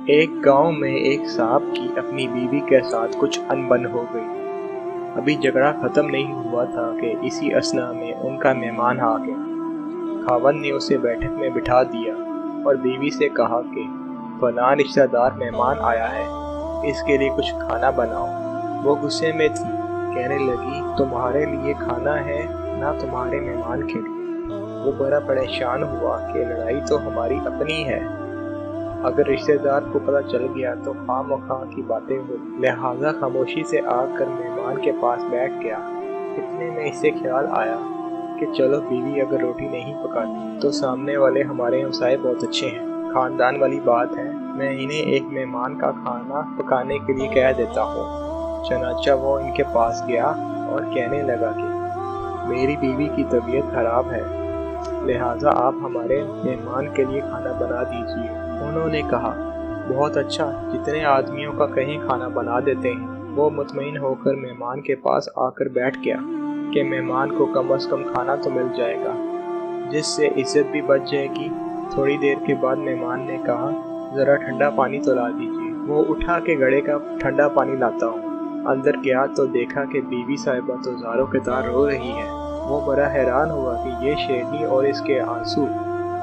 एक गांव में एक सांप की अपनी बीवी के साथ कुछ अनबन हो गई। अभी झगड़ा खत्म नहीं हुआ था कि इसी असना में उनका मेहमान आ गया। खावंद ने उसे बैठक में बिठा दिया और बीवी से कहा कि फलां रिश्तेदार मेहमान आया है, इसके लिए कुछ खाना बनाओ। वो गुस्से में थी, कहने लगी तुम्हारे लिए खाना है ना तुम्हारे मेहमान के लिए। वो बड़ा परेशान हुआ कि लड़ाई तो हमारी अपनी है, अगर रिश्तेदार को पता चल गया तो खामखा की बातें हो, लिहाजा खामोशी से आकर मेहमान के पास बैठ गया। इतने में इसे ख्याल आया कि चलो बीवी अगर रोटी नहीं पकाती तो सामने वाले हमारे हमसाए बहुत अच्छे हैं, खानदान वाली बात है, मैं इन्हें एक मेहमान का खाना पकाने के लिए कह देता हूँ। चनाचा वो इनके पास गया और कहने लगा कि मेरी बीवी की तबीयत खराब है, लिहाजा आप हमारे मेहमान के लिए खाना बना दीजिए। उन्होंने कहा बहुत अच्छा, जितने आदमियों का कहीं खाना बना देते हैं। वो मुतमईन होकर मेहमान के पास आकर बैठ गया कि मेहमान को कम से कम खाना तो मिल जाएगा, जिससे इज्जत भी बच जाएगी। थोड़ी देर के बाद मेहमान ने कहा ज़रा ठंडा पानी तो ला दीजिए। वो उठा के घड़े का ठंडा पानी लाता हूँ। अंदर गया तो देखा कि बीवी साहिबा तो ज़ारों के तार रो रही है। वो बड़ा हैरान हुआ कि ये शेरनी और इसके आंसू।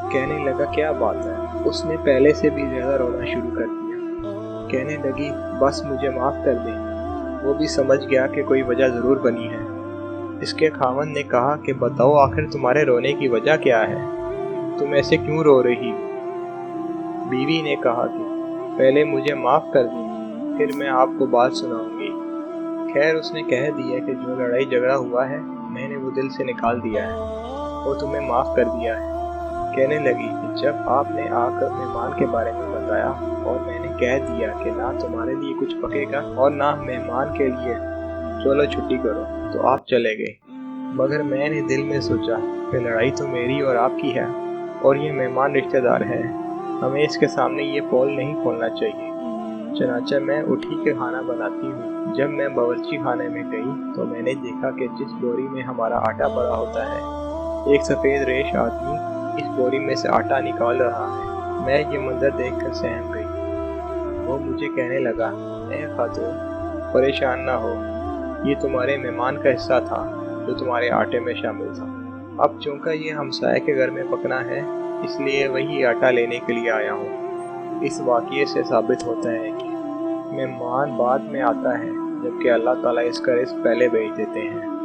कहने लगा क्या बात है। उसने पहले से भी ज़्यादा रोना शुरू कर दिया। कहने लगी बस मुझे माफ़ कर दें। वो भी समझ गया कि कोई वजह ज़रूर बनी है। इसके खावंद ने कहा कि बताओ आखिर तुम्हारे रोने की वजह क्या है, तुम ऐसे क्यों रो रही हो। बीवी ने कहा कि पहले मुझे माफ़ कर दें, फिर मैं आपको बात सुनाऊंगी। खैर उसने कह दिया कि जो लड़ाई झगड़ा हुआ है मैंने वो दिल से निकाल दिया है, वो तुम्हें माफ़ कर दिया है। कहने लगी कि जब आपने आकर मेहमान के बारे में बताया और मैंने कह दिया कि ना तुम्हारे लिए कुछ पकेगा और ना मेहमान के लिए, चलो छुट्टी करो, तो आप चले गए। मगर मैंने दिल में सोचा कि लड़ाई तो मेरी और आपकी है और ये मेहमान रिश्तेदार है, हमें इसके सामने ये पोल नहीं खोलना चाहिए। चनाचा मैं उठी के खाना बनाती हूँ। जब मैं बावर्ची खाने में गई तो मैंने देखा कि जिस बोरी में हमारा आटा पड़ा होता है, एक सफ़ेद रेश आदमी इस बोरी में से आटा निकाल रहा है। मैं ये मंजर देखकर सहम गई। वो मुझे कहने लगा ऐ खातून परेशान ना हो, ये तुम्हारे मेहमान का हिस्सा था जो तुम्हारे आटे में शामिल था। अब चूँकि ये हमसाये के घर में पकना है, इसलिए वही आटा लेने के लिए आया हूँ। इस वाक़ये से साबित होता है कि मेहमान बाद में आता है, जबकि अल्लाह ताला इसका रिज़्क़ पहले भेज देते हैं।